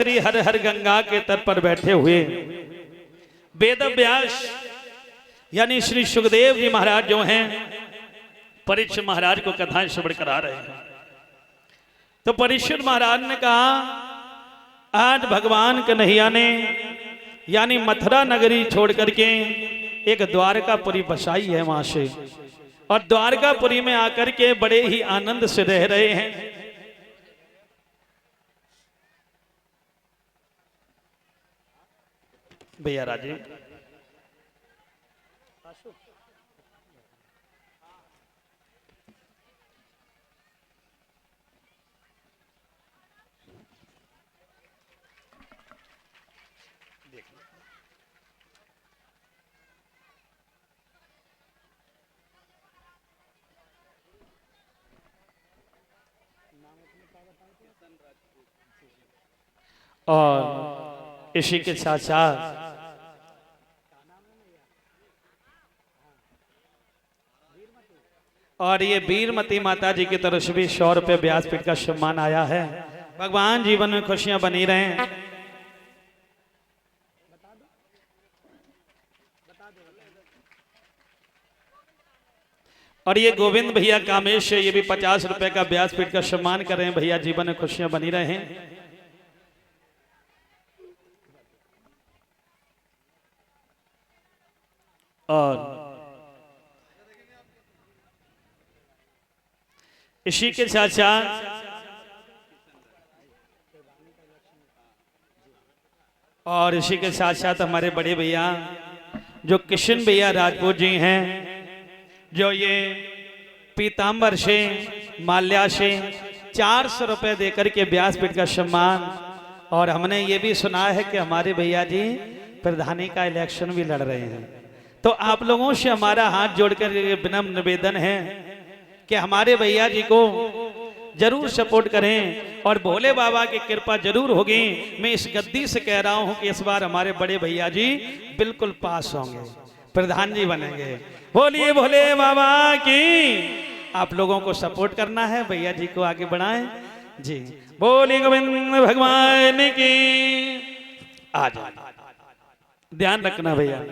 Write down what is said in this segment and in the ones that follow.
श्री हर हर गंगा के तट पर बैठे हुए वेद व्यास यानी श्री सुखदेव जी महाराज जो हैं परीक्षित महाराज को कथाएं श्रवण करा रहे हैं। तो परीक्षित महाराज ने कहा आज भगवान कन्हैया ने यानी मथुरा नगरी छोड़ करके एक द्वारकापुरी बसाई है वहां से, और द्वारकापुरी में आकर के बड़े ही आनंद से रह रहे हैं। भैया राजीव और इसी के साथ साथ और ये वीरमती माता जी की तरफ से भी 100 रुपये व्यासपीठ का सम्मान आया है। भगवान जीवन में खुशियां बनी रहें। और ये गोविंद भैया कामेश से ये भी 50 रुपए का व्यासपीठ का सम्मान कर रहे हैं। भैया जीवन में खुशियां बनी रहें। और इसी के साथ साथ और इसी के साथ साथ हमारे बड़े भैया जो किशन भैया राजपूत जी हैं, जो ये पीताम्बर से माल्या से 400 रुपए देकर के व्यासपीठ का सम्मान। और हमने ये भी सुना है कि हमारे भैया जी प्रधानी का इलेक्शन भी लड़ रहे हैं। तो आप लोगों से हमारा हाथ जोड़कर विनम्र निवेदन है कि हमारे भैया जी को जरूर सपोर्ट करें और भोले बाबा की कृपा जरूर होगी। मैं इस गद्दी से कह रहा हूं कि इस बार हमारे बड़े भैया जी बिल्कुल पास होंगे, प्रधान जी बनेंगे। बोलिए भोले बाबा की। आप लोगों को सपोर्ट करना है, भैया जी को आगे बढ़ाएं जी। बोलिए गोविंद भगवान की। आ जाए, ध्यान रखना भैया।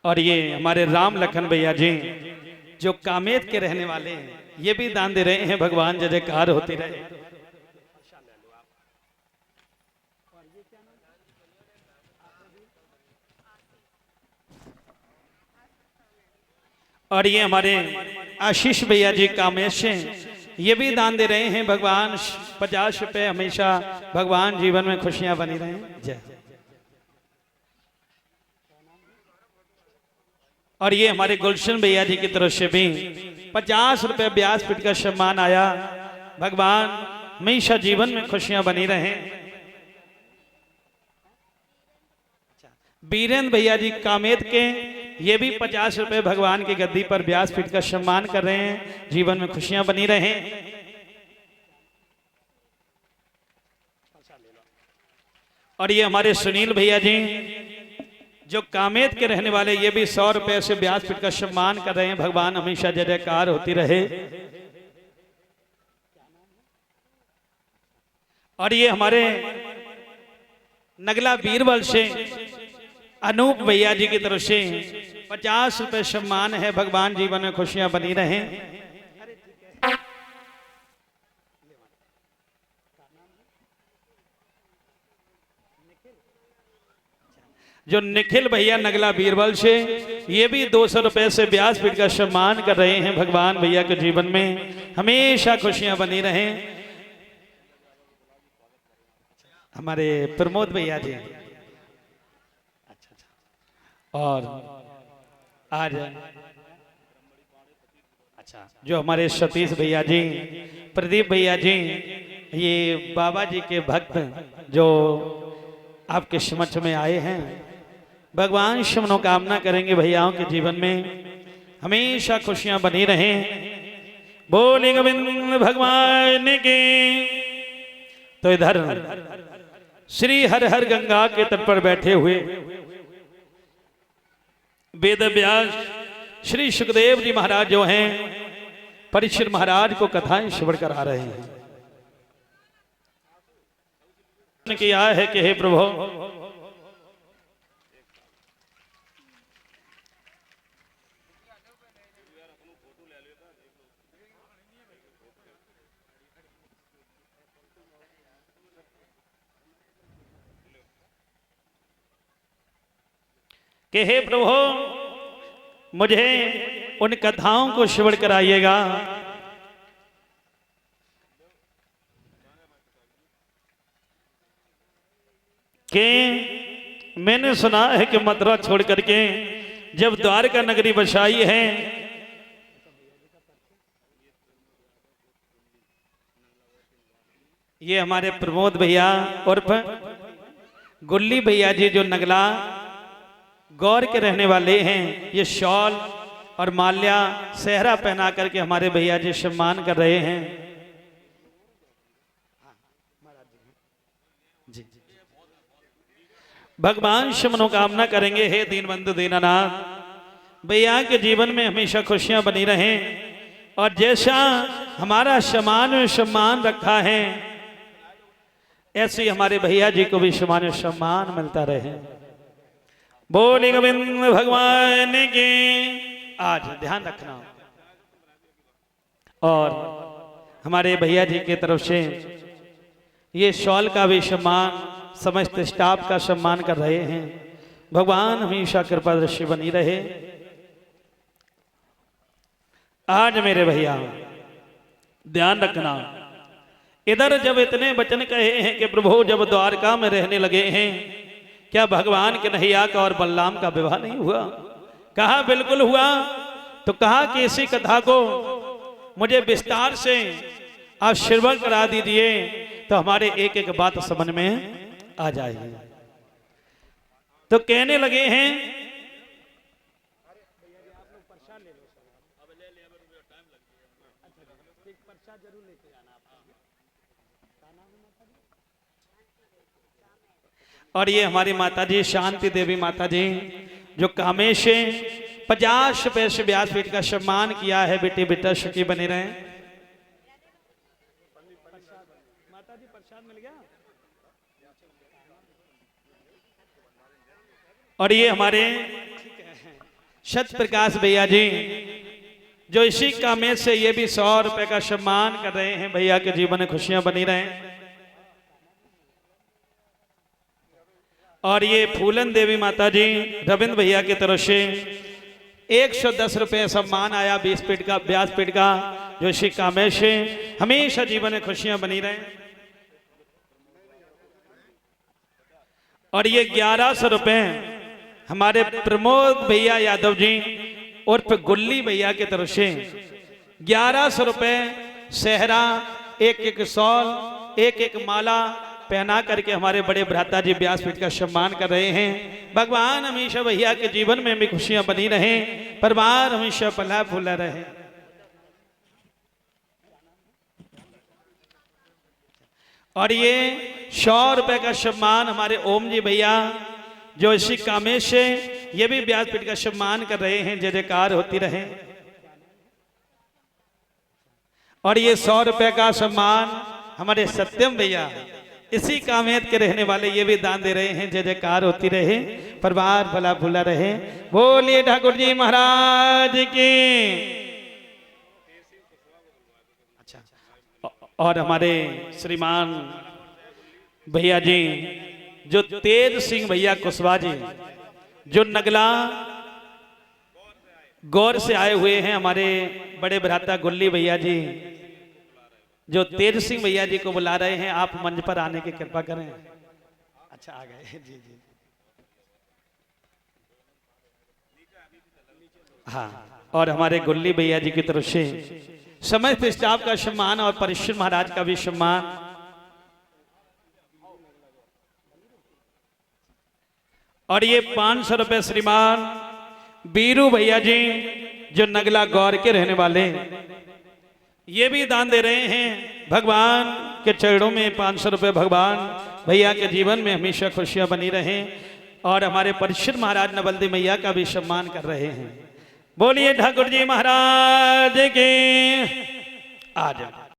और ये हमारे राम लखन भैया जी जो कामेत के रहने वाले हैं, ये भी दान दे रहे हैं। भगवान जय जयकार होती रहे। और ये हमारे आशीष भैया जी कामेश हैं, ये भी दान दे रहे हैं। भगवान 50 रुपए हमेशा भगवान जीवन में खुशियां बनी रहें। जय। और ये हमारे गुलशन भैया जी की तरफ से भी 50 रुपए व्यासपीठ का सम्मान आया। भगवान हमेशा जीवन में खुशियां बनी रहें। बीरेंद्र भैया जी कामेत के, ये भी 50 रुपए भगवान की गद्दी पर व्यासपीठ का सम्मान कर रहे हैं। जीवन में खुशियां बनी रहें। और ये हमारे सुनील भैया जी जो कामेत के रहने वाले, ये भी 100 रुपए से व्यासपीठ का सम्मान कर रहे हैं। भगवान हमेशा जय जयकार होती रहे। और ये हमारे नगला बीरबल से अनूप भैया जी की तरफ से 50 रुपए सम्मान है। भगवान जीवन में खुशियां बनी रहें। जो निखिल भैया नगला बीरबल से, ये भी 200 रुपए से व्यासपीठ का सम्मान कर रहे हैं। भगवान भैया के जीवन में हमेशा खुशियां बनी रहें। हमारे प्रमोद भैया जी, और आज जो हमारे सतीश भैया जी, प्रदीप भैया जी, ये बाबा जी के भक्त जो आपके समक्ष में आए हैं। भगवान से मनोकामना करेंगे भैयाओं के जीवन में हमेशा खुशियां बनी रहें। बोले गोविंद भगवान की। तो इधर श्री हर हर गंगा के तट पर बैठे हुए वेद व्यास श्री सुखदेव जी महाराज जो हैं परीक्षित महाराज को कथाएं श्रवण करा रहे हैं। किया है कि हे प्रभु कि हे प्रभु मुझे उन कथाओं को श्रवण कराइएगा कि मैंने सुना है कि मथुरा छोड़ करके जब द्वारका नगरी बसाई है ये हमारे प्रमोद भैया और गुल्ली भैया जी जो नगला गौर के रहने वाले हैं, ये शॉल और माल्या सेहरा पहना करके हमारे भैया जी सम्मान कर रहे हैं। जी भगवान से मनोकामना करेंगे, हे दीनबंधु दीनानाथ भैया के जीवन में हमेशा खुशियां बनी रहें और जैसा हमारा सम्मान रखा है ऐसे हमारे भैया जी को भी सम्मान मिलता रहे। बोले गोविंद भगवान के। आज ध्यान रखना और हमारे भैया जी की तरफ से ये शॉल का भी सम्मान समस्त स्टाफ का सम्मान कर रहे हैं। भगवान हमेशा कृपा दृष्टि बनी रहे। आज मेरे भैया ध्यान रखना, इधर जब इतने वचन कहे हैं कि प्रभु जब द्वारका में रहने लगे हैं क्या भगवान के कन्हैया का और बलराम का विवाह नहीं हुआ? कहा बिल्कुल हुआ। तो कहा कि इसी कथा को मुझे विस्तार से आप श्रवण करा दीजिए तो हमारे एक एक बात समझ में आ जाएगी। तो कहने लगे हैं और ये हमारी माता जी शांति देवी माता जी जो कामेश 50 रुपए से व्यासपीठ का सम्मान किया है। बेटी बेटा सुखी बने रहे। माता जी प्रसाद मिल गया। और ये हमारे सत्य प्रकाश भैया जी जो इसी कामेश से ये भी 100 रुपए का सम्मान कर रहे हैं। भैया के जीवन में खुशियां बनी रहें। और ये फूलन देवी माता जी रविंद्र भैया की तरफ से 110 रुपए सम्मान आया व्यासपीठ का जो इसी कामेश से हमेशा जीवन में खुशियां बनी रहें। और ये 1100 रुपए हमारे प्रमोद भैया यादव जी उर्फ गुल्ली भैया की तरफ से 1100 रुपए सेहरा, एक एक शॉल, एक एक माला पहना करके हमारे बड़े भ्राता जी व्यासपीठ का सम्मान कर रहे हैं। भगवान हमेशा भैया के जीवन में भी खुशियां बनी रहें, परिवार हमेशा फला फूला रहे। और ये 100 रुपए का सम्मान हमारे ओम जी भैया जो इसी कामेश से ये भी व्यासपीठ का सम्मान कर रहे हैं। जय जयकार होती रहे। और ये 100 रुपए का सम्मान हमारे सत्यम भैया इसी कामेत के रहने वाले ये भी दान दे रहे हैं। जय जयकार होती रहे, परिवार भला भूला रहे। बोलिए ठाकुर जी महाराज की। अच्छा, और हमारे श्रीमान भैया जी जो तेज सिंह भैया कुशवाहा जी जो नगला गौर से आए हुए हैं। हमारे बड़े भ्राता गुल्ली भैया जी जो तेज सिंह भैया जी को बुला रहे हैं। आप मंच पर आने की कृपा करें। अच्छा आ गए। जी जी हाँ। और हमारे गुल्ली भैया जी की तरफ से समस्त स्टाफ का सम्मान और परीक्षित महाराज का भी सम्मान। और ये 500 रुपए श्रीमान बीरू भैया जी जो नगला गौर के रहने वाले ये भी दान दे रहे हैं। भगवान के चरणों में 500 रुपये भगवान भैया के जीवन में हमेशा खुशियां बनी रहें और हमारे परीक्षित महाराज नवलदी मैया का भी सम्मान कर रहे हैं। बोलिए ठाकुर जी महाराज के। आ जाओ।